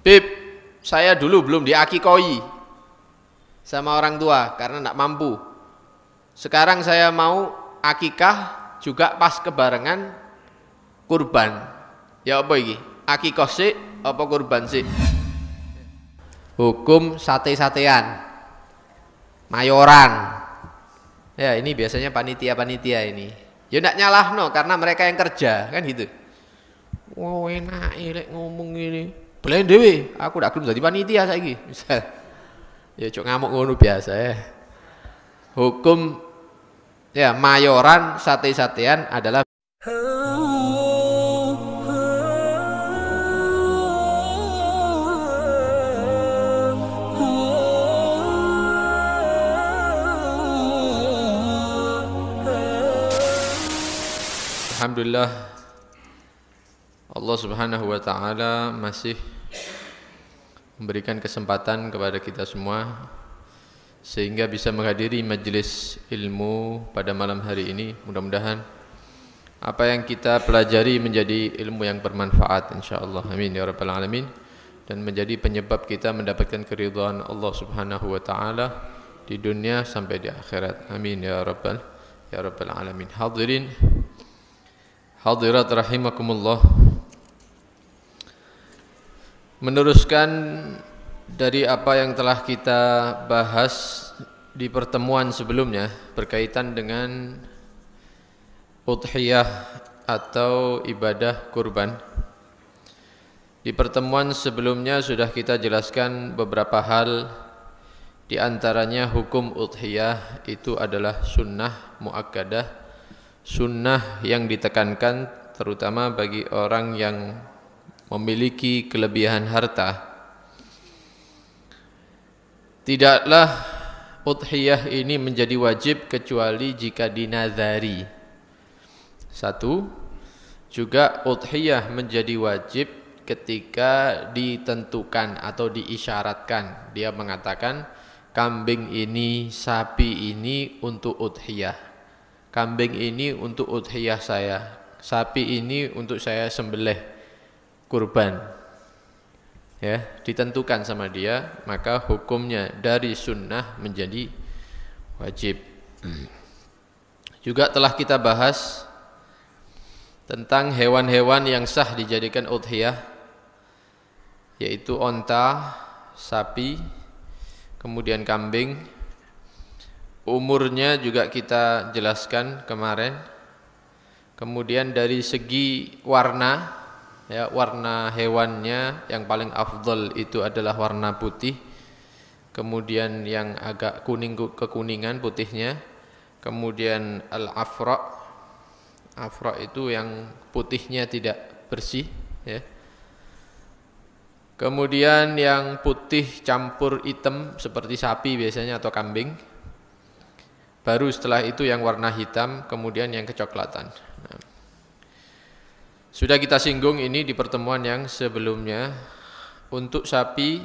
Beb, saya dulu belum diakikoi sama orang tua karena tidak mampu. Sekarang saya mau akikah juga pas kebarengan kurban. Ya apa iki? Akikah sih apa kurban sih? Hukum sate-satean, mayoran. Ya ini biasanya panitia-panitia ini. Ya ndak nyalahno karena mereka yang kerja kan gitu. Wow enak lek ngomong ini. Belen dhewe, aku ndak gelem dadi panitia saiki. Misal. Ya cuk ngamuk ngono biasa ya. Hukum ya mayoran sate-satean adalah alhamdulillah Allah Subhanahu wa taala masih memberikan kesempatan kepada kita semua sehingga bisa menghadiri majelis ilmu pada malam hari ini. Mudah-mudahan apa yang kita pelajari menjadi ilmu yang bermanfaat insyaallah. Amin ya rabbal alamin, dan menjadi penyebab kita mendapatkan keridhaan Allah Subhanahu wa taala di dunia sampai di akhirat. Amin ya rabbal alamin. Hadirin hadirat rahimakumullah. Meneruskan dari apa yang telah kita bahas di pertemuan sebelumnya berkaitan dengan udhiyah atau ibadah kurban. Di pertemuan sebelumnya sudah kita jelaskan beberapa hal, di antaranya hukum udhiyah itu adalah sunnah muakkadah, sunnah yang ditekankan terutama bagi orang yang memiliki kelebihan harta. Tidaklah udhiyah ini menjadi wajib kecuali jika dinazari. Satu, juga udhiyah menjadi wajib ketika ditentukan atau diisyaratkan. Dia mengatakan kambing ini, sapi ini untuk udhiyah. Kambing ini untuk udhiyah saya, sapi ini untuk saya sembelih kurban, ya ditentukan sama dia, maka hukumnya dari sunnah menjadi wajib. Juga telah kita bahas tentang hewan-hewan yang sah dijadikan udhiyah, yaitu onta, sapi, kemudian kambing. Umurnya juga kita jelaskan kemarin. Kemudian dari segi warna, ya warna hewannya yang paling afdal itu adalah warna putih. Kemudian yang agak kuning kekuningan putihnya. Kemudian al-afra. Afra itu yang putihnya tidak bersih, ya. Kemudian yang putih campur hitam seperti sapi biasanya atau kambing. Baru setelah itu yang warna hitam, kemudian yang kecoklatan. Nah, sudah kita singgung ini di pertemuan yang sebelumnya. Untuk sapi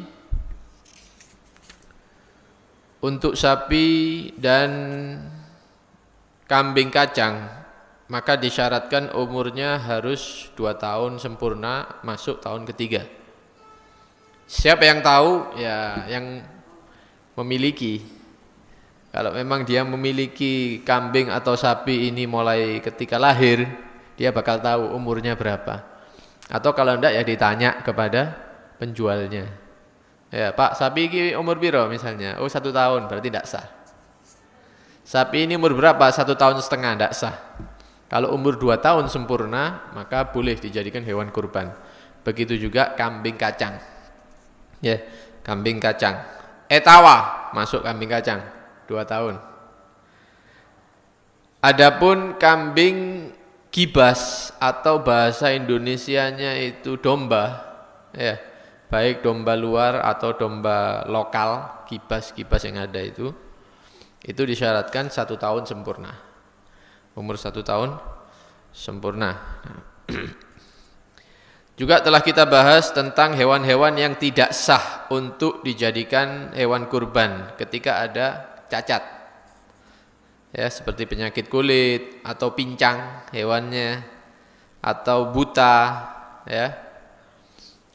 dan kambing kacang, maka disyaratkan umurnya harus 2 tahun sempurna masuk tahun ketiga. Siapa yang tahu? Ya yang memiliki. Kalau memang dia memiliki kambing atau sapi ini mulai ketika lahir, dia bakal tahu umurnya berapa. Atau kalau enggak ya ditanya kepada penjualnya. Ya Pak, sapi ini umur piro misalnya? Oh 1 tahun, berarti tidak sah. Sapi ini umur berapa? 1,5 tahun, tidak sah. Kalau umur 2 tahun sempurna, maka boleh dijadikan hewan kurban. Begitu juga kambing kacang. Ya, kambing kacang. Etawa masuk kambing kacang 2 tahun. Adapun kambing gibas atau bahasa Indonesianya itu domba, ya, baik domba luar atau domba lokal, gibas yang ada itu disyaratkan 1 tahun sempurna. Umur 1 tahun sempurna. Juga telah kita bahas tentang hewan-hewan yang tidak sah untuk dijadikan hewan kurban ketika ada cacat, ya seperti penyakit kulit atau pincang hewannya, atau buta, ya,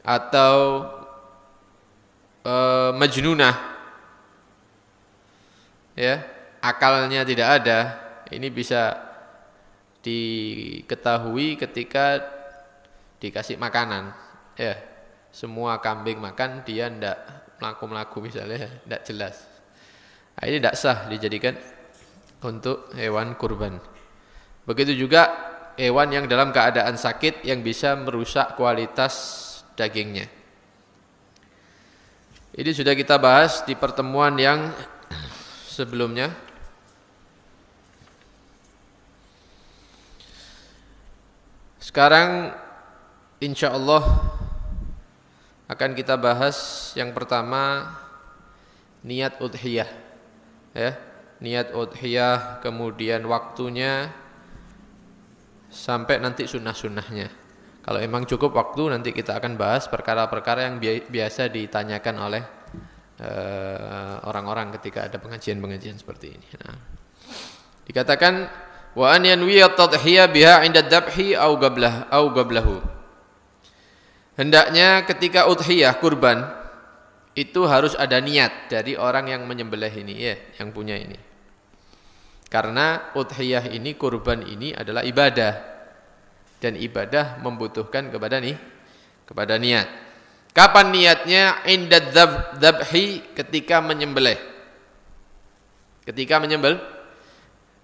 atau majnunah, ya, akalnya tidak ada, ini bisa diketahui ketika dikasih makanan, ya. Semua kambing makan, dia ndak melaku-melaku misalnya, ndak jelas. Nah, ini ndak sah dijadikan untuk hewan kurban. Begitu juga hewan yang dalam keadaan sakit yang bisa merusak kualitas dagingnya. Ini sudah kita bahas di pertemuan yang sebelumnya. Sekarang insya Allah akan kita bahas yang pertama, niat udhiyah, ya, niat udhiyah, kemudian waktunya sampai nanti sunnah-sunnahnya. Kalau emang cukup waktu, nanti kita akan bahas perkara-perkara yang biasa ditanyakan oleh orang-orang ketika ada pengajian-pengajian seperti ini. Nah, dikatakan wa an yanwiya at-tadhiyah biha 'inda ad-dabhi aw qablahu. Hendaknya ketika udhiyah kurban itu harus ada niat dari orang yang menyembelih ini, ya, yang punya ini. Karena udhiyah ini, kurban ini adalah ibadah, dan ibadah membutuhkan kepada niat. Kapan niatnya? Inda dzabhi, ketika menyembelih. Ketika menyembelih,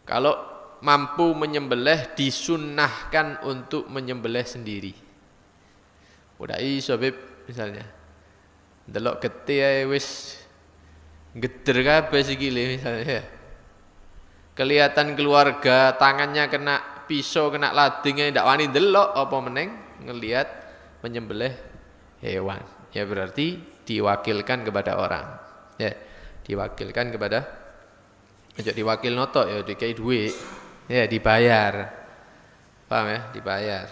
kalau mampu menyembelih disunnahkan untuk menyembelih sendiri. Udah iso beb misalnya. Delok getih ae wis geder kabeh sikile misalnya. Kelihatan keluarga tangannya kena pisau, kena lading, ndak wani delok apa meneng ngelihat menyembelih hewan. Ya berarti diwakilkan kepada orang. Ya, diwakilkan kepada, aja diwakil noto ya dikai duit. Ya dibayar. Paham ya? Dibayar.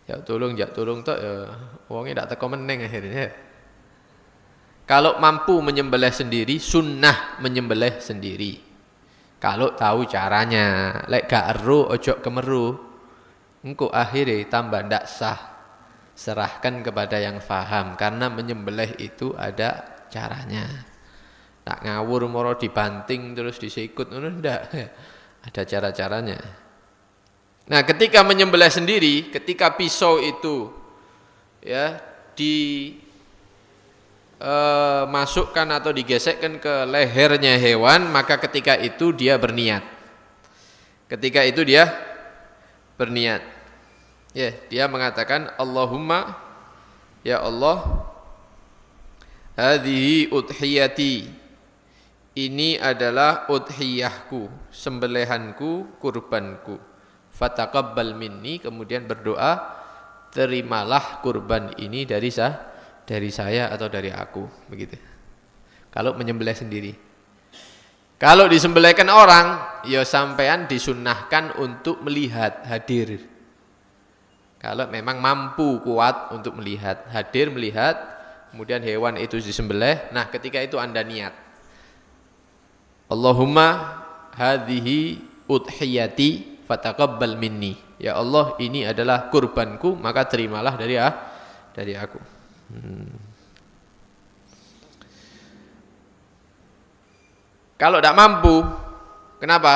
Jak tolong tok ya wonge ndak teko meneng akhirnya. Kalau mampu menyembelih sendiri, sunnah menyembelih sendiri. Kalau tahu caranya, lek gak ero ojo kemeru. Engko akhirnya tambah ndak sah. Serahkan kepada yang faham, karena menyembelih itu ada caranya. Tak ngawur moro dibanting terus disikut ngono ndak. Ada cara-caranya. Nah, ketika menyembelih sendiri, ketika pisau itu ya masukkan atau digesekkan ke lehernya hewan, maka ketika itu dia berniat. Ketika itu dia berniat. Ya, dia mengatakan Allahumma, ya Allah, hadhihi udhiyati. Ini adalah udhiyahku, sembelihanku, kurbanku. Fataqabbal minni, kemudian berdoa, terimalah kurban ini dari saya atau dari aku, begitu. Kalau menyembelih sendiri. Kalau disembelihkan orang, ya sampean disunnahkan untuk melihat, hadir. Kalau memang mampu kuat untuk melihat, hadir melihat, kemudian hewan itu disembelih. Nah, ketika itu Anda niat. Allahumma hadhihi udhiyati fataqabbal minni. Ya Allah, ini adalah kurbanku, maka terimalah dari aku. Kalau tidak mampu, kenapa?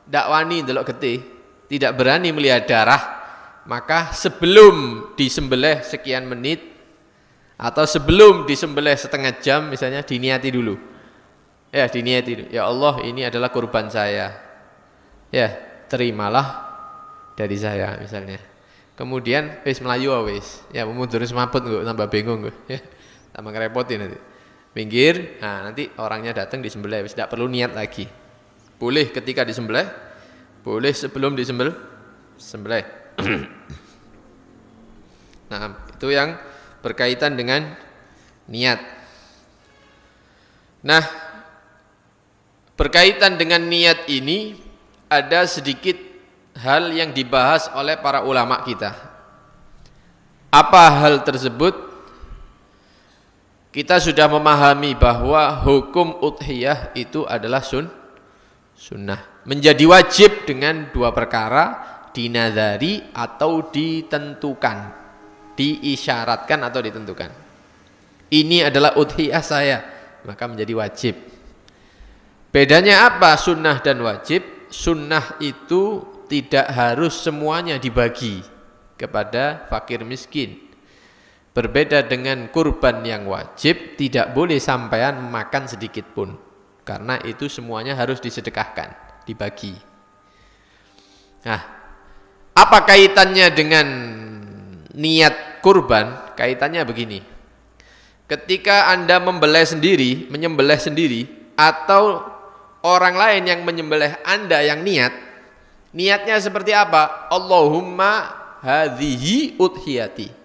Tidak wani delok getih, tidak berani melihat darah, maka sebelum disembelih sekian menit atau sebelum disembelih setengah jam misalnya, diniati dulu. Ya, diniati dulu. Ya Allah, ini adalah kurban saya. Ya, terimalah dari saya misalnya. Kemudian wis melayu wis. Ya mundur semaput kok, tambah bingung kok. Ya, tambah ngerepotin nanti. Minggir, nah nanti orangnya datang disembelih, wis tidak perlu niat lagi. Boleh ketika disembelih, boleh sebelum disembelih. Nah, itu yang berkaitan dengan niat. Nah, berkaitan dengan niat ini ada sedikit hal yang dibahas oleh para ulama kita. Apa hal tersebut? Kita sudah memahami bahwa hukum udhiyah itu adalah sunnah. Menjadi wajib dengan dua perkara, dinadari atau ditentukan, diisyaratkan atau ditentukan. ini adalah udhiyah saya, maka menjadi wajib. Bedanya apa sunnah dan wajib? Sunnah itu tidak harus semuanya dibagi kepada fakir miskin. Berbeda dengan kurban yang wajib, tidak boleh sampean makan sedikit pun, karena itu semuanya harus disedekahkan, dibagi. Nah, apa kaitannya dengan niat kurban? Kaitannya begini. Ketika Anda menyembelih sendiri, atau orang lain yang menyembelih Anda yang niatnya seperti apa? Allahumma hadhihi udhiyati.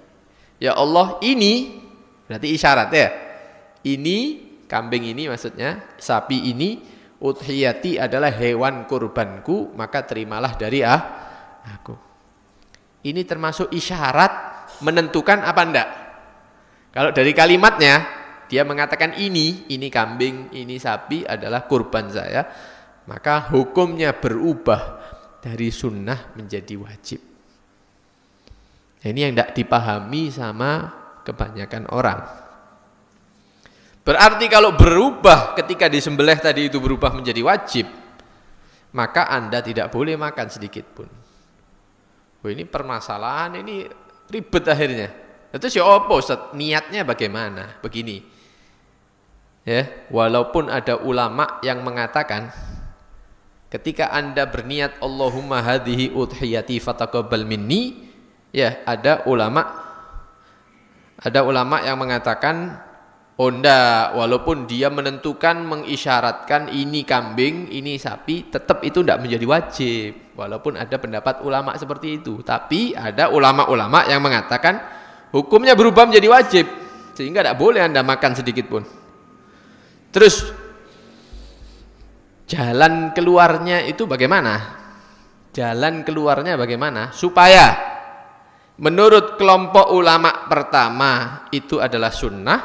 Ya Allah, ini berarti isyarat ya. Ini kambing ini maksudnya, sapi ini, udhiyati adalah hewan kurbanku, maka terimalah dari aku. Ini termasuk isyarat menentukan apa enggak? Kalau dari kalimatnya dia mengatakan ini kambing, ini sapi adalah kurban saya, maka hukumnya berubah dari sunnah menjadi wajib. Ini yang tidak dipahami sama kebanyakan orang. Berarti kalau berubah ketika disembelih tadi itu berubah menjadi wajib, maka Anda tidak boleh makan sedikit pun. Ini permasalahan, ini ribet akhirnya. Itu apa Ustaz? Niatnya bagaimana? Begini. Ya, walaupun ada ulama yang mengatakan ketika Anda berniat Allahumma hadhihi udhiyati fataqabbal minni, ya, ada ulama yang mengatakan enggak, walaupun dia menentukan, mengisyaratkan ini kambing, ini sapi, tetap itu tidak menjadi wajib. Walaupun ada pendapat ulama seperti itu, tapi ada ulama-ulama yang mengatakan hukumnya berubah menjadi wajib, sehingga tidak boleh Anda makan sedikit pun. Terus jalan keluarnya itu bagaimana? Jalan keluarnya bagaimana? Supaya menurut kelompok ulama pertama itu adalah sunnah,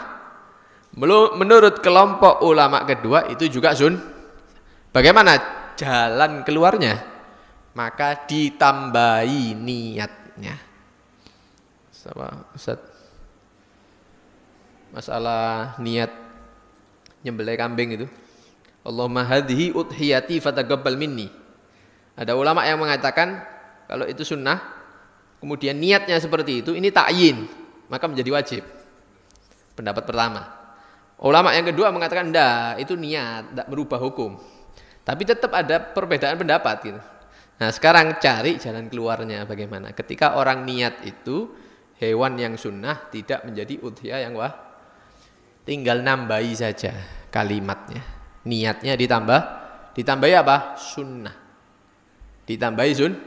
menurut kelompok ulama kedua itu juga Bagaimana jalan keluarnya? Maka ditambahi niatnya. Ustaz, masalah niat nyembelih kambing itu, Allahumma hadhihi udhiyati fataqabbal minni. Ada ulama yang mengatakan kalau itu sunnah, kemudian niatnya seperti itu, ini ta'yin, maka menjadi wajib. Pendapat pertama. Ulama yang kedua mengatakan enggak, itu niat, enggak merubah hukum. Tapi tetap ada perbedaan pendapat gitu. Nah, sekarang cari jalan keluarnya bagaimana. Ketika orang niat itu hewan yang sunnah tidak menjadi udhiyah yang tinggal nambahi saja kalimatnya. Niatnya ditambahi apa? Sunnah. Ditambahi sunnah.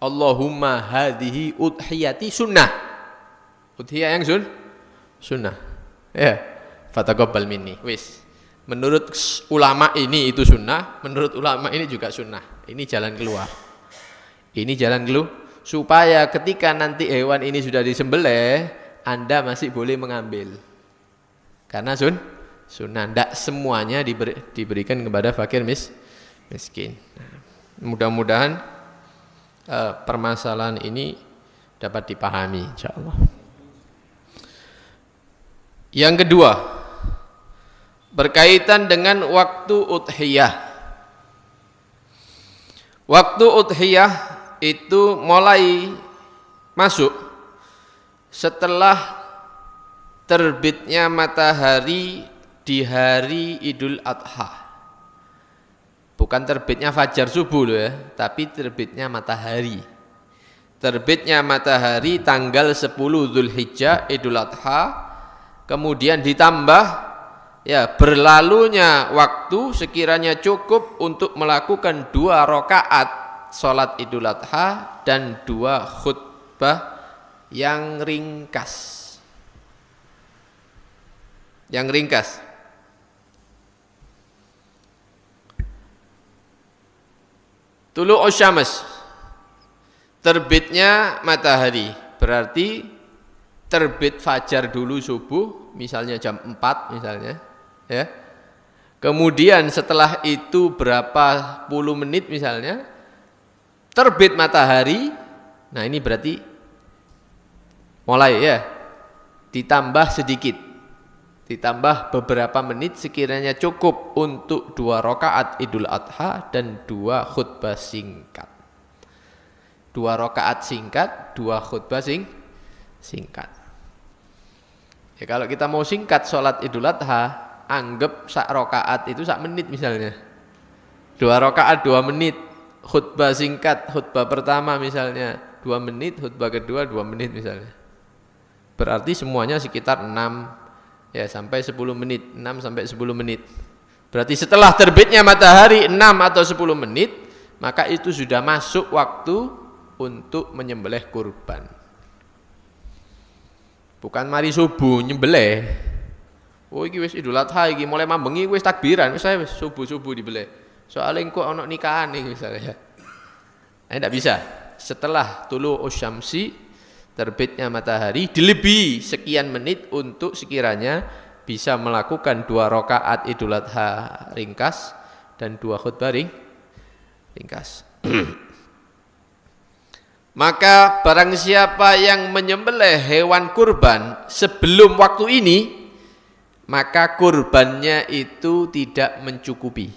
Allahumma hadhihi udhiyati sunnah. Udhiyah yang sunnah. Ya, fataqabbal minni. Wis. Menurut ulama ini itu sunnah, menurut ulama ini juga sunnah. Ini jalan keluar. Ini jalan keluar supaya ketika nanti hewan ini sudah disembelih, Anda masih boleh mengambil. Karena sunnah, tidak semuanya diberikan kepada fakir miskin. Nah, mudah-mudahan permasalahan ini dapat dipahami, insyaallah. Yang kedua, berkaitan dengan waktu udhiyah. Waktu udhiyah itu mulai masuk setelah terbitnya matahari di hari Idul Adha. Bukan terbitnya fajar subuh loh ya, tapi terbitnya matahari. Terbitnya matahari tanggal 10 Dzulhijjah Idul Adha, kemudian ditambah ya berlalunya waktu sekiranya cukup untuk melakukan 2 rakaat sholat Idul Adha dan 2 khutbah yang ringkas. Yang ringkas. Tulu'us syams, terbitnya matahari, berarti terbit fajar dulu subuh, misalnya jam 4 misalnya, ya. Kemudian setelah itu berapa puluh menit misalnya terbit matahari. Nah, ini berarti mulai ya ditambah sedikit. ditambah beberapa menit sekiranya cukup untuk 2 rakaat Idul Adha dan 2 khutbah singkat. 2 rakaat singkat, 2 khutbah singkat. Ya kalau kita mau singkat sholat Idul Adha, anggap sak rakaat itu sak menit misalnya. 2 rakaat 2 menit, khutbah singkat, khutbah pertama misalnya 2 menit, khutbah kedua 2 menit misalnya. Berarti semuanya sekitar 6 ya sampai 10 menit, 6 sampai 10 menit. Berarti setelah terbitnya matahari 6 atau 10 menit, maka itu sudah masuk waktu untuk menyembelih kurban. Bukan mari subuh nyembelih. Oh iki wis Idul Adha iki mulai mambengi wis takbiran, wis subuh-subuh dibelih. Soalnya engko ana nikahan iki misalnya. Tidak bisa. Setelah tulu usyamsi terbitnya matahari dilebihi sekian menit untuk sekiranya bisa melakukan 2 rakaat Idul Adha ringkas dan 2 khutbah ringkas. Maka barang siapa yang menyembelih hewan kurban sebelum waktu ini, maka kurbannya itu tidak mencukupi.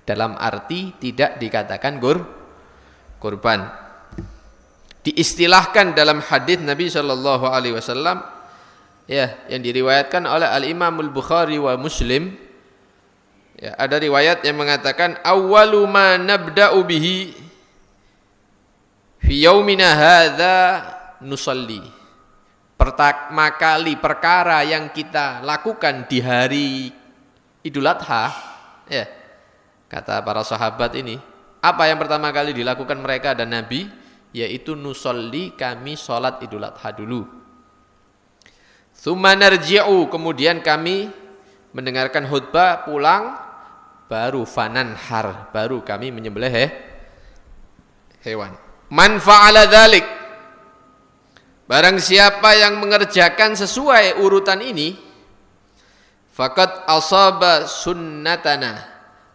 Dalam arti tidak dikatakan kurban. Diistilahkan dalam hadis Nabi sallallahu alaihi wasallam ya yang diriwayatkan oleh Al-Imam Al-Bukhari wa Muslim. Ya, ada riwayat yang mengatakan awwalu ma nabda'u bihi fi yaumina hadza nusalli. Pertama kali perkara yang kita lakukan di hari Idul Adha, ya, kata para sahabat ini, apa yang pertama kali dilakukan mereka dan Nabi? Yaitu nusolli, kami sholat Idul Adha dulu. Tsumma narji'u, kemudian kami mendengarkan khutbah, pulang, baru fananhar, baru kami menyembelih hewan. Man fa'ala dzalik, barang siapa yang mengerjakan sesuai urutan ini, faqad asaba sunnatana,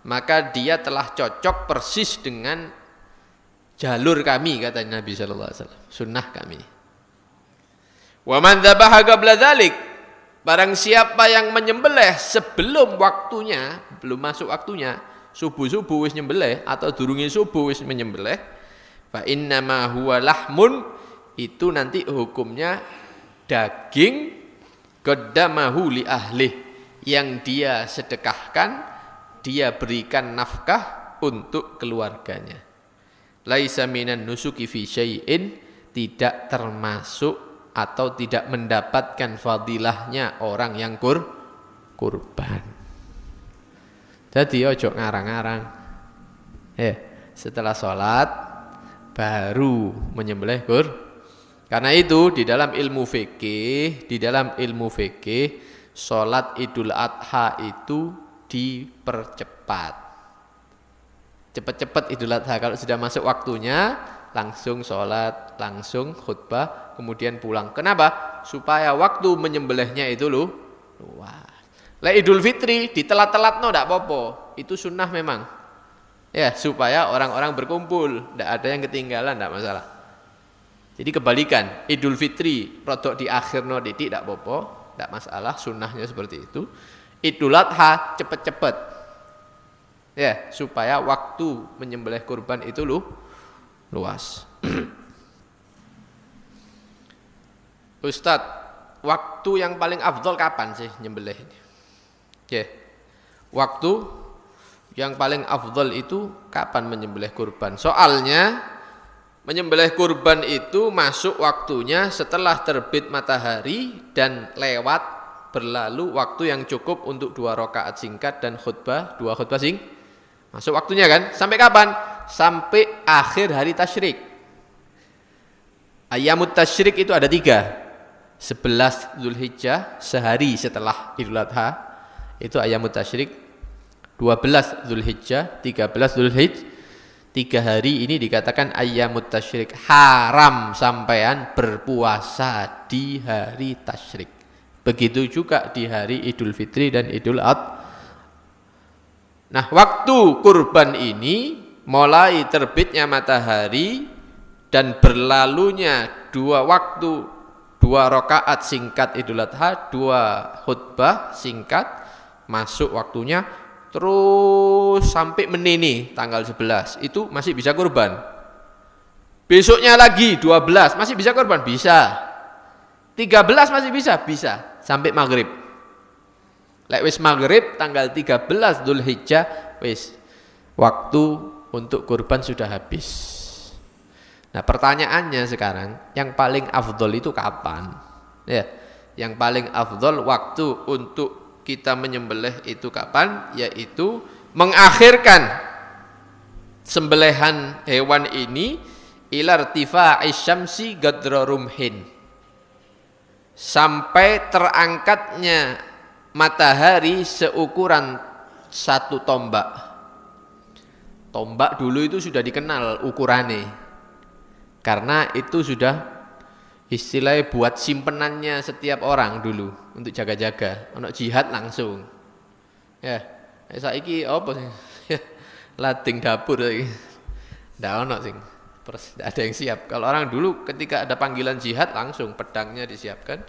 maka dia telah cocok persis dengan jalur kami, kata Nabi sallallahu alaihi wasallam, sunnah kami. Wa man dzabaha qabla dzalik, barang siapa yang menyembelih sebelum waktunya, belum masuk waktunya, subuh-subuh wis nyembelih atau durunge subuh wis menyembelih, fa inna ma huwa lahmun, itu nanti hukumnya daging qaddamahu li ahli, yang dia sedekahkan, dia berikan nafkah untuk keluarganya. Laisa minan nusuki fi syai'in, tidak termasuk atau tidak mendapatkan fadilahnya orang yang kurban. Jadi ojo ngarang-ngarang. Setelah sholat baru menyembelih Karena itu di dalam ilmu fikih, sholat Idul Adha itu dipercepat. Cepat-cepat Idul Adha, kalau sudah masuk waktunya langsung sholat, langsung khutbah, kemudian pulang. Kenapa? Supaya waktu menyembelihnya itu luas. Lah Idul Fitri ditelat-telat ndak apa-apa, itu sunnah memang. Ya, supaya orang-orang berkumpul, ndak ada yang ketinggalan, ndak masalah. Jadi kebalikan, Idul Fitri rodok di akhir no didik ndak apa-apa, ndak masalah, sunnahnya seperti itu. Idul Adha cepet-cepet. Ya, supaya waktu menyembelih kurban itu luas. Ustadz, waktu yang paling afdol kapan sih nyembelih ini? Ya, waktu yang paling afdol itu kapan menyembelih kurban? Soalnya menyembelih kurban itu masuk waktunya setelah terbit matahari dan berlalu waktu yang cukup untuk 2 rakaat singkat dan 2 khutbah masuk waktunya kan? Sampai kapan? Sampai akhir hari tasyrik. Ayyamut tasyrik itu ada 3. 11 Dzulhijjah, sehari setelah Idul Adha, itu ayyamut tasyrik. 12 Dzulhijjah, 13 Dzulhijjah. 3 hari ini dikatakan ayyamut tasyrik. Haram sampean berpuasa di hari tasyrik. Begitu juga di hari Idul Fitri dan Idul Adha. Nah, waktu kurban ini mulai terbitnya matahari dan berlalunya 2 2 rakaat singkat Idul Adha, 2 khutbah singkat, masuk waktunya, terus sampai menini tanggal 11 itu masih bisa kurban. Besoknya lagi 12 masih bisa kurban, bisa. 13 masih bisa sampai maghrib. Lek wis maghrib tanggal 13 Dzulhijjah wis waktu untuk kurban sudah habis. Nah, pertanyaannya sekarang, yang paling afdol itu kapan? Ya, yang paling afdol waktu untuk kita menyembelih itu kapan? Yaitu mengakhirkan sembelihan hewan ini ila irtifa'i syamsi gadra rumhin, sampai terangkatnya matahari seukuran 1 tombak. Tombak dulu itu sudah dikenal ukurannya, karena itu sudah istilahnya buat simpenannya setiap orang dulu untuk jaga-jaga. Ono jihad langsung. Ya, saiki apa sih? Lading dapur lagi. Ndak ono sing. Tidak ada yang siap. Kalau orang dulu ketika ada panggilan jihad langsung pedangnya disiapkan,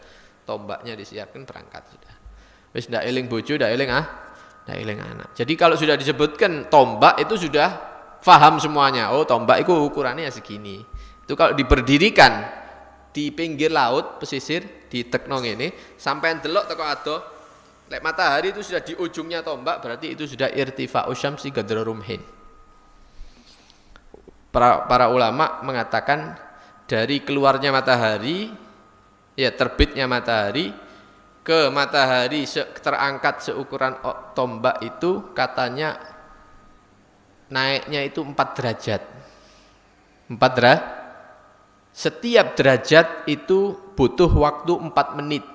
tombaknya disiapkan, berangkat sudah. Wis ndak eling bojo, ndak eling ndak eling anak. Jadi kalau sudah disebutkan tombak itu sudah paham semuanya. Oh, tombak itu ukurannya segini. Itu kalau diberdirikan di pinggir laut pesisir di teknong ini sampai delok teko ado, lek matahari itu sudah di ujungnya tombak, berarti itu sudah irtifa'u syamsi gadra rumhin. Para ulama mengatakan dari keluarnya matahari, ya terbitnya matahari ke matahari terangkat seukuran tombak itu katanya naiknya itu 4 derajat. 4 derajat. Setiap derajat itu butuh waktu 4 menit.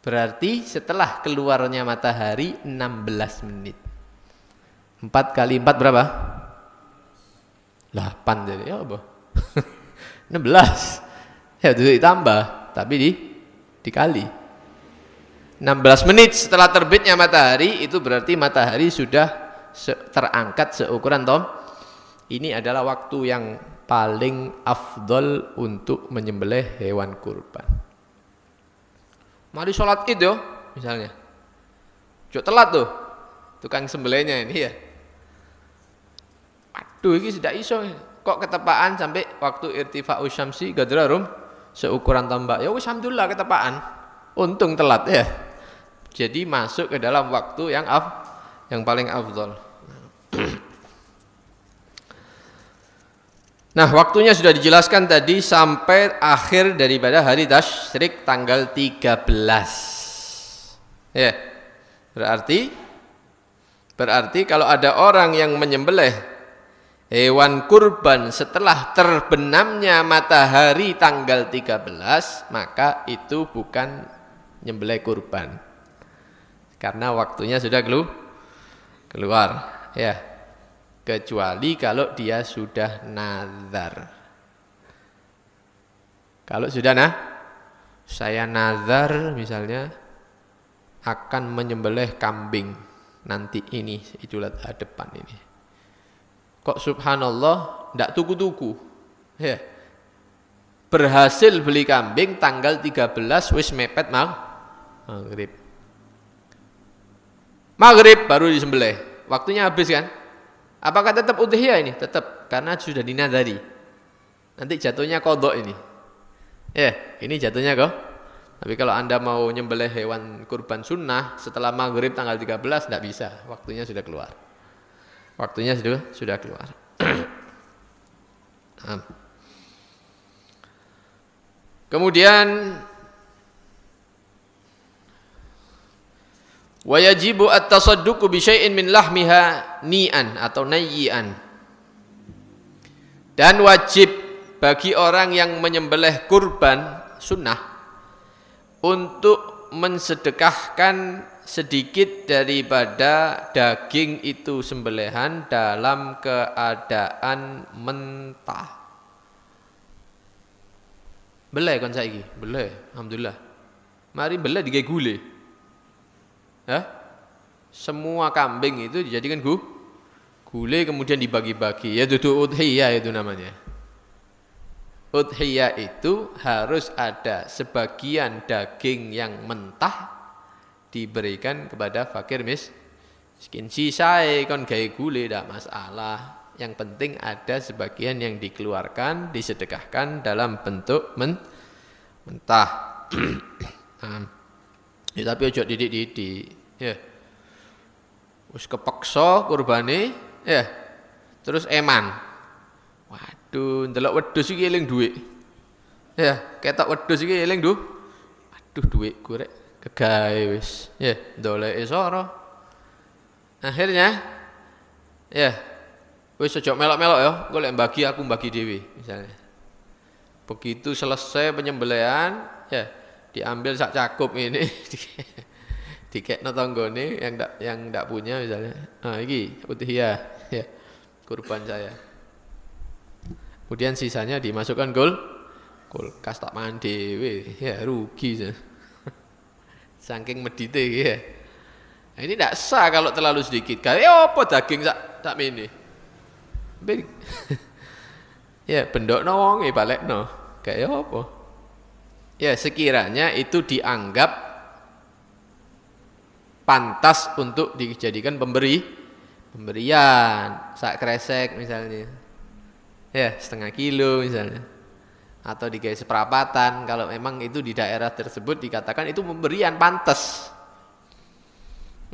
Berarti setelah keluarnya matahari 16 menit. 4 kali 4 berapa? 8 jadi ya apa? 16. Ya itu ditambah, tapi dikali. 16 menit setelah terbitnya matahari itu berarti matahari sudah terangkat seukuran tom. Ini adalah waktu yang paling afdol untuk menyembelih hewan kurban. Mari sholat id yo, misalnya. Jok telat tuh, tukang sembelihnya ini ya. Aduh, ini sudah iso. Kok ketepaan sampai waktu irtifa'u syamsi gadra rum seukuran tombak. Ya wis alhamdulillah ketepaan. Untung telat ya. Jadi masuk ke dalam waktu yang paling afdol. Nah, waktunya sudah dijelaskan tadi sampai akhir daripada hari tasyrik tanggal 13. Ya. Berarti kalau ada orang yang menyembelih hewan kurban setelah terbenamnya matahari tanggal 13, maka itu bukan nyembelih kurban. Karena waktunya sudah keluar, ya. Kecuali kalau dia sudah nazar. Kalau sudah saya nazar misalnya akan menyembelih kambing nanti ini Idul Adha depan ini. Kok subhanallah ndak tuku-tuku. Ya. Berhasil beli kambing tanggal 13 wis mepet maghrib. Maghrib baru disembelih. Waktunya habis kan? Apakah tetap udhiyah ini? Tetap, karena sudah dinadari. Nanti jatuhnya kodok ini. Ya, ini jatuhnya kok. Tapi kalau Anda mau nyembelih hewan kurban sunnah setelah maghrib tanggal 13 tidak bisa. Waktunya sudah keluar. Waktunya sudah keluar. Kemudian wa yajibu at-tasadduqu bi syai'in min lahmiha ni'an atau nayyi'an. Dan wajib bagi orang yang menyembelih kurban sunnah untuk mensedekahkan sedikit daripada daging itu sembelihan dalam keadaan mentah. Beleh kon saiki, beleh, alhamdulillah. Mari beleh digawe gule. Ya? Semua kambing itu dijadikan gule kemudian dibagi-bagi. Ya duduk udhiyah itu namanya. udhiyah itu harus ada sebagian daging yang mentah diberikan kepada fakir miskin. Sisae kon gawe gule ndak masalah. Yang penting ada sebagian yang dikeluarkan, disedekahkan dalam bentuk mentah. Ya, tapi ojo didik-didik. Ya. Wis kepeksa kurbane, ya. Terus eman. Waduh, ndelok wedhus iki eling dhuwit. Ya, ketok wedhus iki eling duh. Aduh dhuwitku rek kegawe wis. Ya, ndoleke sora. Akhirnya ya wis ojo melok-melok ya, engko lek bagi aku bagi dhewe misalnya. Begitu selesai penyembelihan, ya diambil sak cakup ini dikekno tanggane yang ndak punya misalnya. Ah iki udhiyah ya, kurban saya. Kemudian sisanya dimasukkan kulkas tak mangan dhewe, ya rugi. Saking medite ya. Nah, ini tidak sah kalau terlalu sedikit. Kayak apa daging sak mene. Ya bendokno wong balekno. Kayak apa? Ya sekiranya itu dianggap pantas untuk dijadikan pemberian, sak kresek misalnya. Ya, setengah kilo misalnya. Atau digawe seperapatan kalau memang itu di daerah tersebut dikatakan itu pemberian pantas.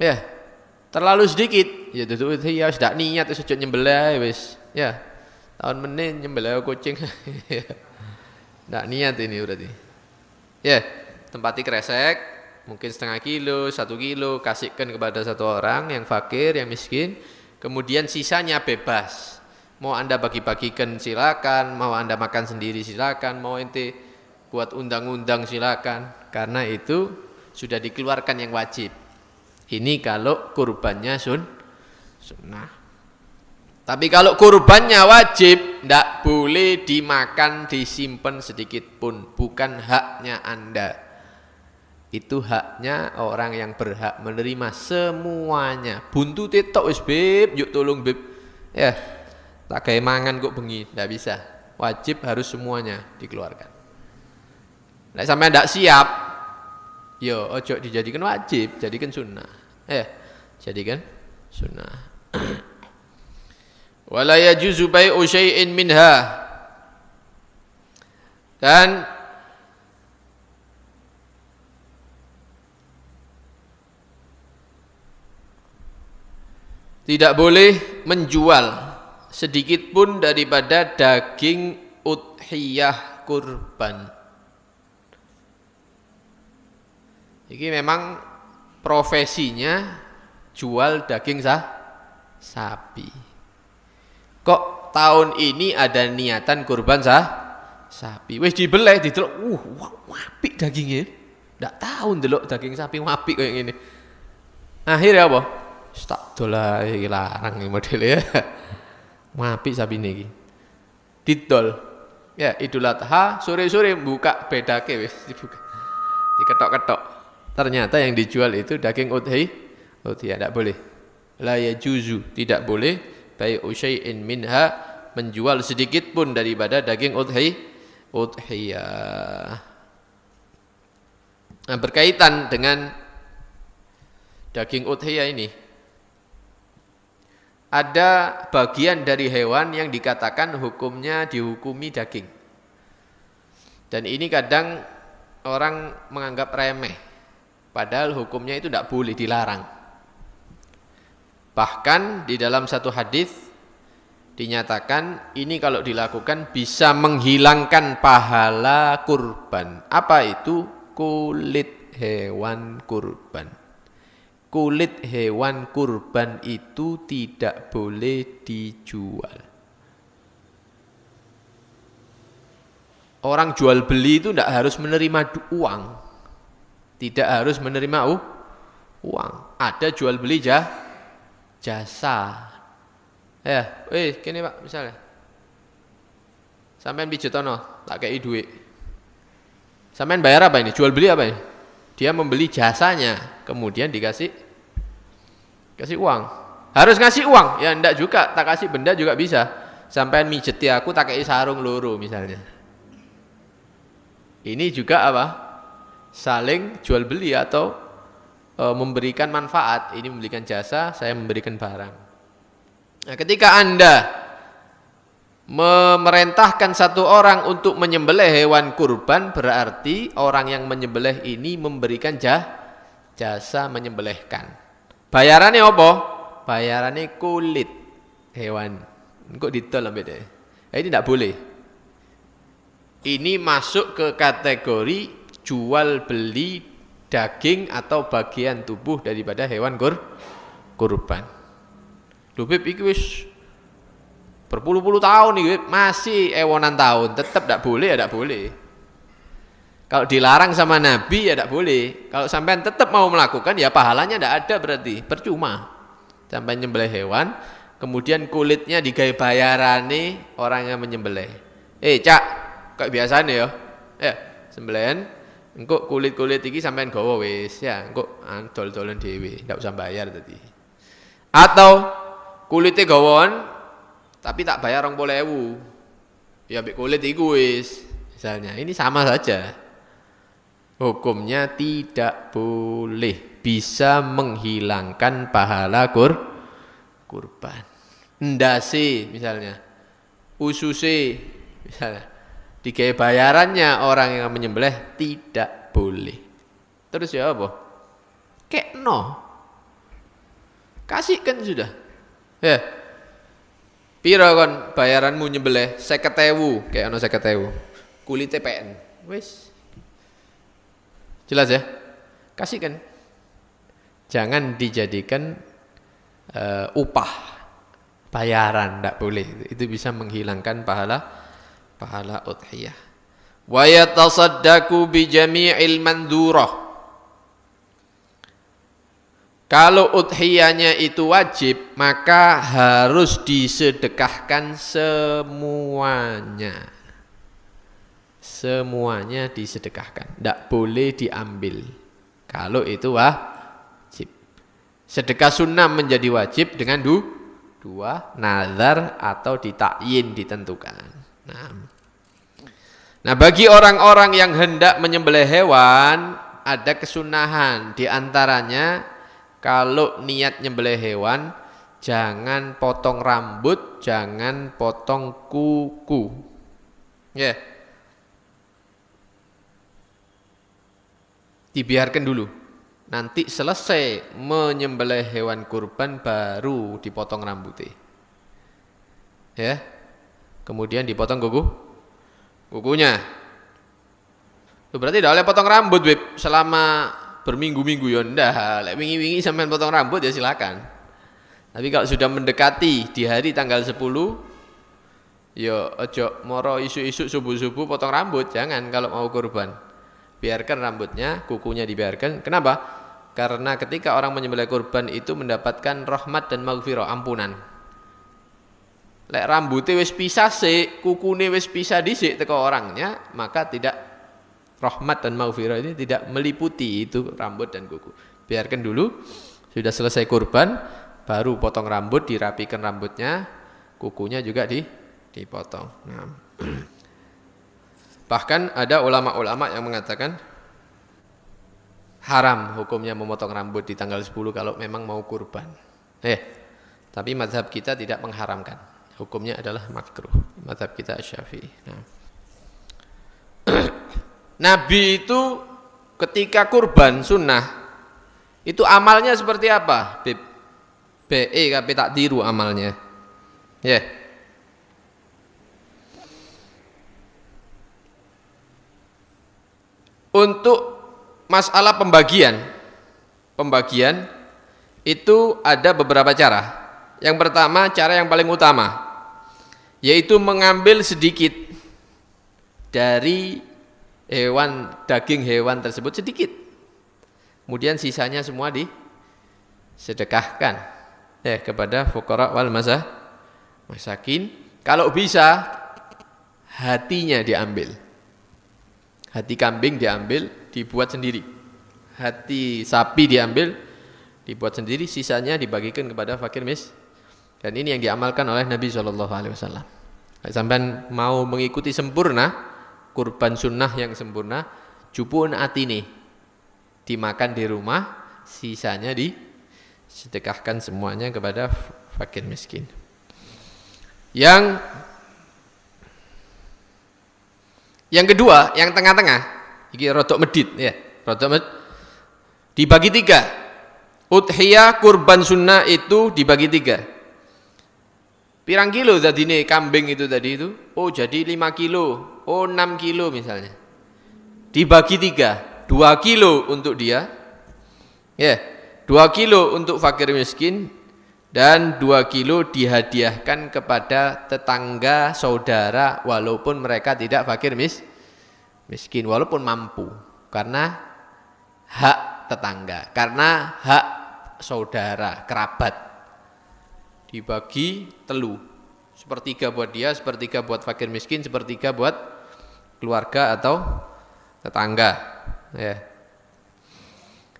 Ya, terlalu sedikit. Ya duduk ya sudah niat wis ojo nyembelih wis. Ya. Tahun meneh nyembelih kucing. Ndak niat ini berarti. Ya, tempati kresek mungkin setengah kilo, 1 kilo kasihkan kepada satu orang yang fakir, yang miskin. Kemudian sisanya bebas. Mau Anda bagi-bagikan silakan, mau Anda makan sendiri silakan, mau ente buat undang-undang silakan. Karena itu sudah dikeluarkan yang wajib. Ini kalau kurbannya sunnah. Tapi kalau kurbannya wajib, tidak boleh dimakan, disimpan sedikit pun. Bukan haknya Anda. Itu haknya orang yang berhak menerima semuanya. Buntu tetok wis beb, yuk tolong beb. Ya, tak kayak mangan kok bengi, tidak bisa. Wajib harus semuanya dikeluarkan. Nah, sampai tidak siap, yo ojo dijadikan wajib, jadikan sunnah. Jadikan sunnah. Wala yajuzu bai'u syai'in minha. Dan tidak boleh menjual sedikit pun daripada daging udhiyah kurban. Ini memang profesinya jual daging sapi. Kok tahun ini ada niatan kurban sapi. Wis dibeleh didelok, apik dagingnya. Ndak tahu ndelok daging sapi apik kayak gini. Akhirnya apa? Tak dolah iki larang iki modele ya. Apik sapine iki. Didol. Ya, Idul Adha sore-sore buka bedake wis dibuka. Diketok-ketok. Ternyata yang dijual itu daging udhiyah tidak boleh. La yajuzu, tidak boleh bai'u syai'in minha, menjual sedikit pun daripada daging udhiyah. Nah, berkaitan dengan daging udhiyah ini, ada bagian dari hewan yang dikatakan hukumnya dihukumi daging. Dan ini kadang orang menganggap remeh. Padahal hukumnya itu tidak boleh, dilarang. Bahkan di dalam satu hadis dinyatakan ini kalau dilakukan bisa menghilangkan pahala kurban. Apa itu? Kulit hewan kurban. Kulit hewan kurban itu tidak boleh dijual. Orang jual beli itu tidak harus menerima uang. Tidak harus menerima uang. Ada jual beli jasa. Ya, kene Pak misalnya. Sampean pijetono, tak kei duit. Sampean bayar apa ini? Jual beli apa ini? Dia membeli jasanya, kemudian kasih uang. Harus ngasih uang? Ya ndak juga, tak kasih benda juga bisa. Sampean mijeti aku tak kei sarung loro misalnya. Ini juga apa? Saling jual beli atau memberikan manfaat. Ini memberikan jasa, saya memberikan barang. Nah, ketika Anda memerintahkan satu orang untuk menyembelih hewan kurban, berarti orang yang menyembelih ini memberikan jasa menyembelihkan. Bayarannya apa? Bayarannya kulit hewan. Kok ditol ambek deh. Ini tidak boleh. Ini masuk ke kategori jual beli daging atau bagian tubuh daripada hewan kurban. Lubib iki wis berpuluh-puluh tahun nih, masih ewonan tahun, tetap tidak boleh, tidak boleh. Kalau dilarang sama Nabi ya tidak boleh. Kalau sampean tetap mau melakukan ya pahalanya tidak ada, berarti percuma. Sampai nyembelih hewan, kemudian kulitnya digawe bayarane orang yang menyembelih. Cak, kayak biasanya ya, sembelihan, engko kulit-kulit iki sampean gawa wis, ya, engko dol-dolan dhewe, ndak usah bayar tadi. Atau kulitnya gawon tapi tak bayar 20.000. Ya ambek kulit iku wis. Misalnya, ini sama saja. Hukumnya tidak boleh, bisa menghilangkan pahala kurban. Ndase misalnya, ususe misalnya, digawe bayarannya orang yang menyembelih tidak boleh. Terus ya apa? Kekno. Kasihkan sudah. Ya. Piro kon bayaranmu nyembelih 50.000, kayak ono 50.000. Kulite PN. Wis. Jelas ya? Kasihkan. Jangan dijadikan upah, bayaran, tidak boleh. Itu bisa menghilangkan pahala udhiyah. Wa yatasaddaqu bi jami'il mandurah. Kalau udhiyahnya itu wajib, maka harus disedekahkan semuanya. Semuanya disedekahkan, tidak boleh diambil. Kalau itu wajib. Sedekah sunnah menjadi wajib dengan dua, nazar atau ditakyin, ditentukan. Nah, bagi orang-orang yang hendak menyembelih hewan, ada kesunahan. Di antaranya, kalau niat nyembelih hewan, jangan potong rambut, jangan potong kuku. Ya. Dibiarkan dulu. Nanti selesai menyembelih hewan kurban baru dipotong rambutnya. Ya. Kemudian dipotong kukunya. Itu berarti tidak boleh potong rambut, Beb, selama berminggu-minggu ya ndak. Lek wingi-wingi sampean potong rambut ya silakan. Tapi kalau sudah mendekati di hari tanggal 10, ya ojo moro isu-isu subuh-subuh potong rambut, jangan kalau mau kurban. Biarkan rambutnya, kukunya dibiarkan. Kenapa? Karena ketika orang menyembelih kurban itu mendapatkan rahmat dan maghfirah, ampunan. Lek rambutnya wis pisah sik, kukune wis pisah dhisik teko orangnya, maka tidak, rahmat dan maghfirah ini tidak meliputi itu rambut dan kuku. Biarkan dulu, sudah selesai kurban, baru potong rambut, dirapikan rambutnya, kukunya juga dipotong. Nah. Bahkan ada ulama-ulama yang mengatakan haram hukumnya memotong rambut di tanggal 10 kalau memang mau kurban. Tapi mazhab kita tidak mengharamkan. Hukumnya adalah makruh. Mazhab kita Syafi'i. Nah. Nabi itu ketika kurban sunnah itu amalnya seperti apa? BE tak tiru amalnya. Untuk masalah pembagian itu ada beberapa cara. Yang pertama, cara yang paling utama, yaitu mengambil sedikit dari daging hewan tersebut, sedikit. Kemudian sisanya semua disedekahkan kepada fuqara wal masakin. Kalau bisa, hatinya diambil. Hati kambing diambil, dibuat sendiri. Hati sapi diambil, dibuat sendiri. Sisanya dibagikan kepada fakir miskin. Dan ini yang diamalkan oleh Nabi SAW. Sampai mau mengikuti sempurna, kurban sunnah yang sempurna, jupun atine, dimakan di rumah, sisanya disedekahkan semuanya kepada fakir miskin. Yang kedua, yang tengah-tengah, iki rodok medit ya, rodok medit, dibagi 3. Udhiyah kurban sunnah itu dibagi 3. Pirang kilo tadi kambing itu tadi itu? Oh jadi 5 kilo, oh 6 kilo misalnya. Dibagi 3, 2 kilo untuk dia, ya, 2 kilo untuk fakir miskin, dan 2 kilo dihadiahkan kepada tetangga saudara walaupun mereka tidak fakir miskin, walaupun mampu, karena hak tetangga, karena hak saudara, kerabat. Dibagi telu, sepertiga buat dia, sepertiga buat fakir miskin, sepertiga buat keluarga atau tetangga ya.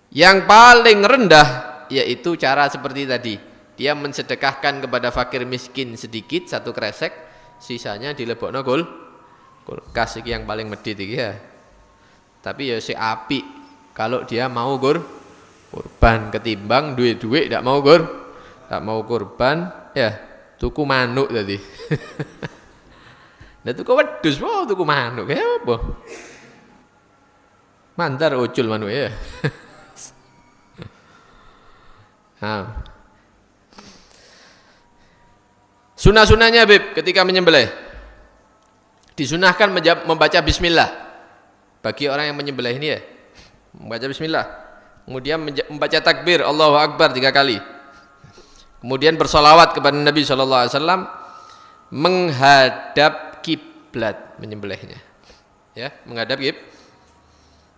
Yang paling rendah yaitu cara seperti tadi, dia mensedekahkan kepada fakir miskin sedikit, 1 kresek, sisanya dilebokno kulkas, iki yang paling medhit iki ya. Tapi ya si apik kalau dia mau kurban, ketimbang duit-duit ndak mau tak mau kurban, ya tuku manuk tadi. Nah tuku wedhus, wow tuku manuk, ya apa? Mantar ucul manuk ya. Nah. Sunah-sunahnya Bib ketika menyembelih, disunahkan membaca bismillah. Bagi orang yang menyembelih ini ya, membaca bismillah. Kemudian membaca takbir Allahu Akbar 3 kali. Kemudian bersolawat kepada Nabi SAW, menghadap kiblat menyembelihnya, ya, menghadap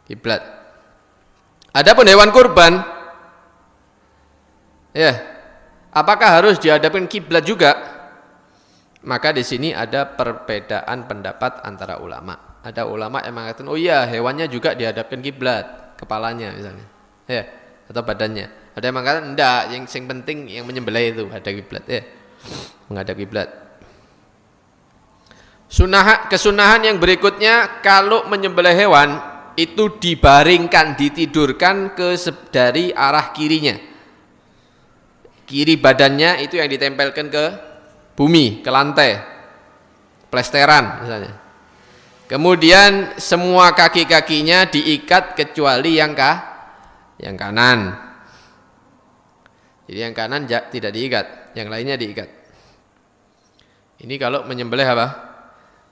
kiblat. Adapun hewan kurban, ya, apakah harus dihadapkan kiblat juga? Maka di sini ada perbedaan pendapat antara ulama. Ada ulama yang mengatakan, oh iya hewannya juga dihadapkan kiblat, kepalanya misalnya, ya, atau badannya. Ada yang mengatakan enggak, yang penting yang menyembelih itu ada kiblat ya, menghadap kiblat. Kesunahan yang berikutnya, kalau menyembelih hewan itu dibaringkan, ditidurkan dari arah kirinya. Kiri badannya itu yang ditempelkan ke bumi, ke lantai, plesteran misalnya. Kemudian semua kaki-kakinya diikat kecuali yang kanan. Jadi yang kanan tidak diikat, yang lainnya diikat. Ini kalau menyembelih apa?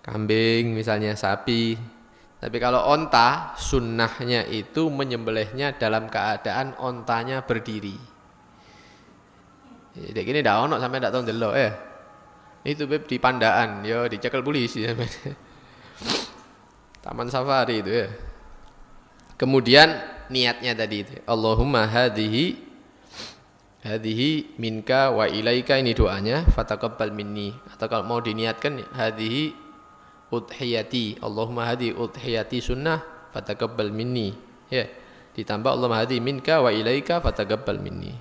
Kambing misalnya, sapi. Tapi kalau onta, sunnahnya itu menyembelihnya dalam keadaan ontanya berdiri. Jadi gini dah ono sampai ndak tahu ndelok ya. Itu Beb di Pandaan, yo dicekel polisi sampai. Taman safari itu ya. Kemudian niatnya tadi itu, Allahumma hadhihi minka wa ilaika, ini doanya, fataqabbal minni. Atau kalau mau diniatkan hadhihi udhiyati, Allahumma hadhihi udhiyati sunnah fataqabbal minni, ya, ditambah Allahumma hadhihi minka wa ilaika fataqabbal minni.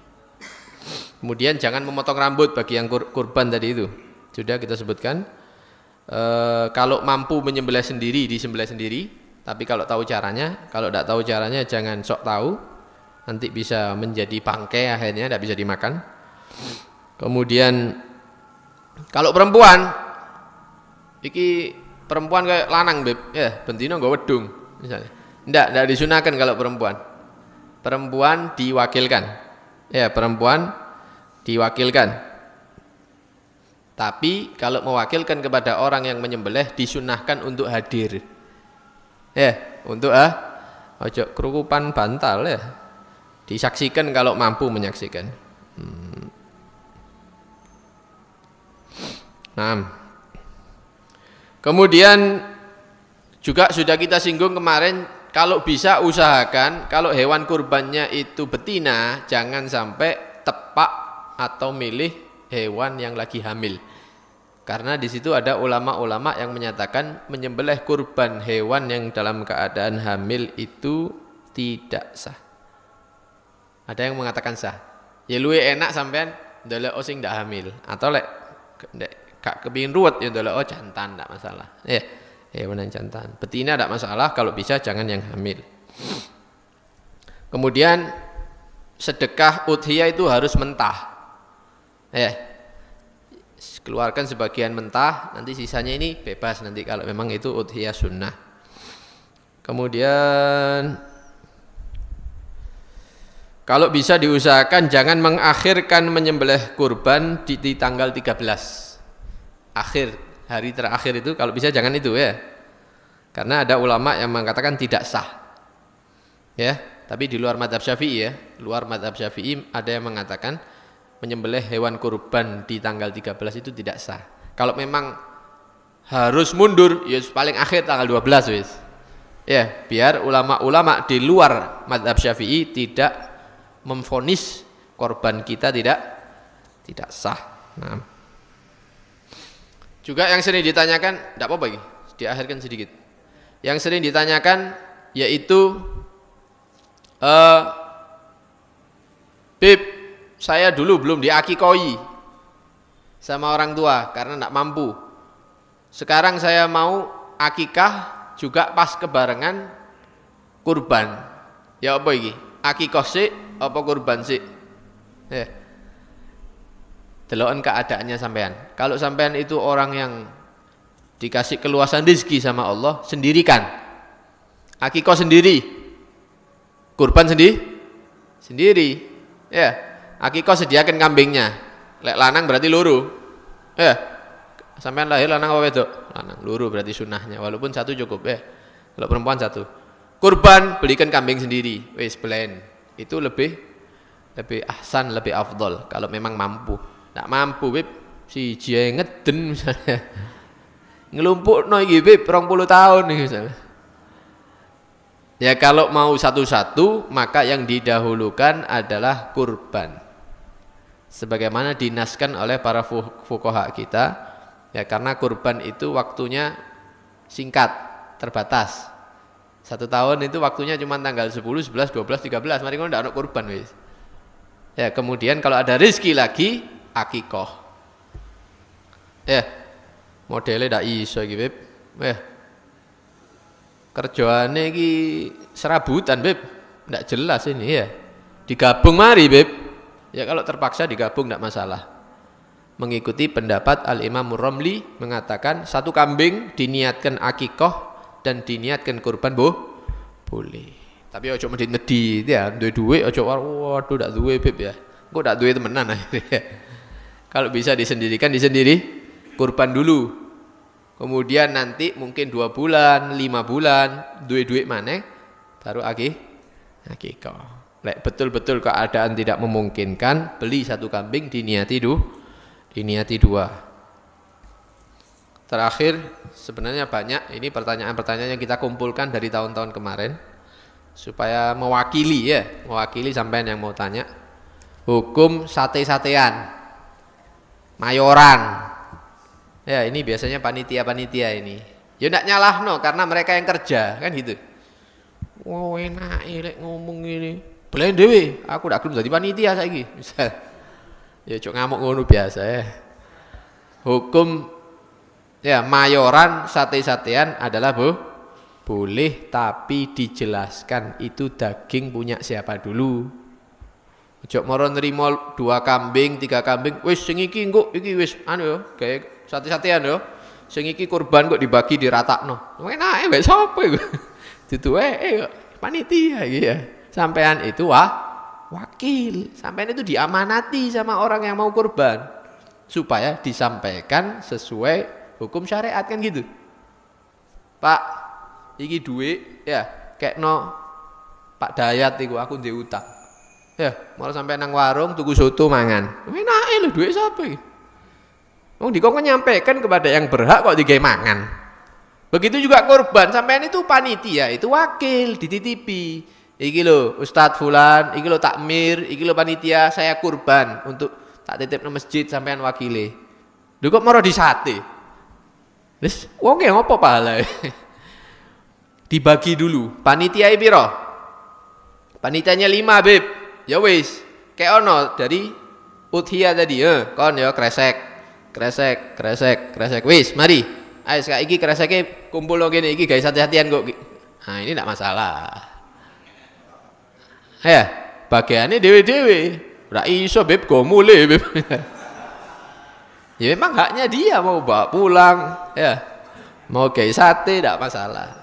Kemudian jangan memotong rambut bagi yang kurban tadi itu, sudah kita sebutkan. Kalau mampu menyembelih sendiri, disembelih sendiri. Tapi kalau tahu caranya, kalau tidak tahu caranya jangan sok tahu, nanti bisa menjadi bangkai, akhirnya tidak bisa dimakan. Kemudian kalau perempuan, iki perempuan kayak lanang Beb, ya bentino nggo wedung misalnya. Tidak disunahkan kalau perempuan. Perempuan diwakilkan. Ya, perempuan diwakilkan. Tapi kalau mewakilkan kepada orang yang menyembelih, disunahkan untuk hadir. Ya, untuk ojo kerukupan bantal ya. Disaksikan kalau mampu menyaksikan. Nah, kemudian juga sudah kita singgung kemarin, kalau bisa usahakan kalau hewan kurbannya itu betina, jangan sampai tepak atau milih hewan yang lagi hamil. Karena di situ ada ulama-ulama yang menyatakan menyembelih kurban hewan yang dalam keadaan hamil itu tidak sah. Ada yang mengatakan sah. Ya luwih enak sampean ndelok sing ndak hamil, atau lek gak kepengin ruwet ya ndelok jantan ndak masalah. Ya, hewan yang jantan. Betina tidak masalah, kalau bisa jangan yang hamil. Kemudian sedekah udhiyah itu harus mentah. Keluarkan sebagian mentah, nanti sisanya ini bebas nanti kalau memang itu udhiyah sunnah. Kemudian kalau bisa diusahakan jangan mengakhirkan menyembelih kurban di tanggal 13. Akhir, hari terakhir itu kalau bisa jangan itu ya. Karena ada ulama yang mengatakan tidak sah. Ya, tapi di luar mazhab Syafi'i ya. Luar mazhab Syafi'i ada yang mengatakan menyembelih hewan kurban di tanggal 13 itu tidak sah. Kalau memang harus mundur, ya paling akhir tanggal 12 wis. Ya, biar ulama-ulama di luar mazhab Syafi'i tidak memvonis korban kita tidak sah. Nah. Juga yang sering ditanyakan, tidak apa-apa lagi, diakhirkan sedikit. Yang sering ditanyakan yaitu Bib, saya dulu belum diakikoi sama orang tua karena tidak mampu. Sekarang saya mau akikah juga pas kebarengan kurban. Ya apa iki? Akikah sik apa kurban sik? Deloken keadaannya sampean. Kalau sampean itu orang yang dikasih keluasan rezeki sama Allah, sendirikan. Akikah sendiri. Kurban sendiri. Ya. Akikah sediakan kambingnya. Lek lanang berarti loro. Ya. Sampean lahir lanang apa wedok? Lanang. Loro berarti sunnahnya. Walaupun satu cukup ya. Kalau perempuan satu. Kurban belikan kambing sendiri. Wis belen. Itu lebih ahsan, lebih afdol kalau memang mampu. Ndak mampu bib si jie ngeden misalnya. Ngelumpukno iki bib 20 tahun nih misalnya. Ya kalau mau satu-satu maka yang didahulukan adalah kurban. Sebagaimana dinaskan oleh para fuqaha kita, ya karena kurban itu waktunya singkat, terbatas. 1 tahun itu waktunya cuma tanggal 10, 11, 12, 13. Mari ngono ndak ono kurban wis. Ya, kemudian kalau ada rezeki lagi akikah. Ya. Modelnya ndak iso iki, Beb. Kerjaane iki serabutan, Beb. Ndak jelas ini ya. Digabung mari, Beb. Ya kalau terpaksa digabung tidak masalah. Mengikuti pendapat Al-Imam Romli mengatakan 1 kambing diniatkan akikah dan diniatkan kurban boleh. Tapi ojo medit-medit ya, duwe duit ojo waduh ndak duwe Beb ya. Kok ndak duwe temenan akhirnya. Kalau bisa disendirikan kurban dulu. Kemudian nanti mungkin 2 bulan, 5 bulan duit maneh baru akikah. Lek betul-betul keadaan tidak memungkinkan, beli 1 kambing diniati 2. Terakhir sebenarnya banyak ini pertanyaan-pertanyaan yang kita kumpulkan dari tahun-tahun kemarin supaya mewakili sampean yang mau tanya. Hukum sate-satean, mayoran. Ya ini biasanya panitia ini. Ya ndak nyalahno karena mereka yang kerja kan gitu. Wow enak lek ngomong ini. Belen dhewe, aku ndak gelem dadi panitia saiki. Misal. Ya cok ngamuk ngono biasa ya. Hukum ya mayoran sate-satean adalah boleh tapi dijelaskan itu daging punya siapa dulu. Ojo moro nrimo 2 kambing, 3 kambing, wis sing iki engko iki wis anu yo, gawe sate-satean yo. Sing iki kurban kok dibagi diratakno. Enake wis sapa iku? Duduke panitia iki ya. Sampean itu wakil. Sampean itu diamanati sama orang yang mau kurban supaya disampaikan sesuai hukum syariat kan gitu. Pak, iki duit ya kekno Pak Dayat iku aku ndek utang. Ya, mau sampai nang warung tuku soto mangan. Enake lho duit sapa iki? Wong dikon nyampaikan kepada yang berhak kok digawe mangan. Begitu juga kurban, sampean itu panitia, itu wakil dititipi. Iki lho Ustadz Fulan, iki lho takmir, iki lho panitia saya kurban untuk tak titip nang masjid sampean wakile. Lho kok maro disate. Wis wong e ngopo pahala? Dibagi dulu. Panitia piro? Panitianya 5, Beb. Ya wis, kayak ono dari udhiyah tadi, kon ya kresek. Wis, mari. Ayo saiki kreseke kumpul kene iki guys hati-hatian kok. Nah, ini tidak masalah. Ya, bagiannya dewe-dewe. Ora iso beb go mulai beb. Ya memang haknya dia mau bawa pulang, ya. Mau kayak sate tidak masalah.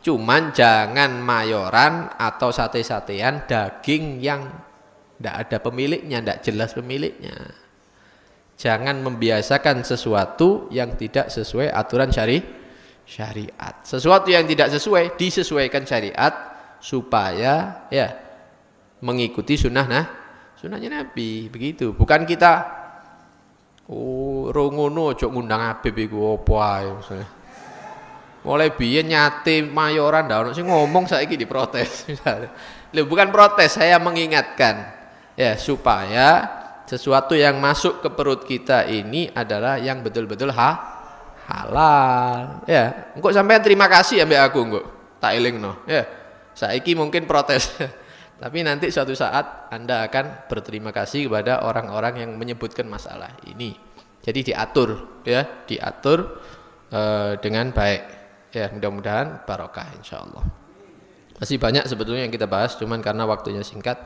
Cuman jangan mayoran atau sate-satean daging yang tidak ada pemiliknya, tidak jelas pemiliknya. Jangan membiasakan sesuatu yang tidak sesuai aturan syariat. Sesuatu yang tidak sesuai disesuaikan syariat supaya ya mengikuti sunnahnya Nabi. Begitu. Bukan kita rongono ojo ngundang Habib iku opo ae misalnya. Mulai biyen nyate mayoran ndak ono sing ngomong saiki diprotes misalnya. Lho bukan protes, saya mengingatkan ya supaya sesuatu yang masuk ke perut kita ini adalah yang betul-betul halal. Ya, engko sampean terima kasih ambek aku engko. Tak elingno. Ya. Saiki mungkin protes. Tapi nanti suatu saat Anda akan berterima kasih kepada orang-orang yang menyebutkan masalah ini. Jadi diatur ya, diatur dengan baik. Ya, mudah-mudahan barokah insyaallah. Masih banyak sebetulnya yang kita bahas, cuman karena waktunya singkat,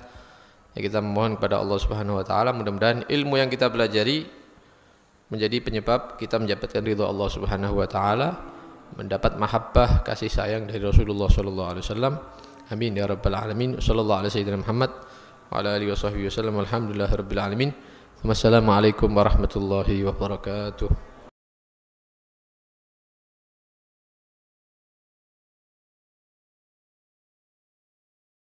ya kita memohon kepada Allah Subhanahu wa taala mudah-mudahan ilmu yang kita pelajari menjadi penyebab kita mendapatkan ridha Allah Subhanahu wa taala, mendapat mahabbah kasih sayang dari Rasulullah sallallahu alaihi wasallam. Amin ya rabbal alamin. Sallallahu alaihi wasallam Muhammad wa ala alihi washabbihi wasallam. Alhamdulillahirabbil alamin. Wassalamualaikum warahmatullahi wabarakatuh.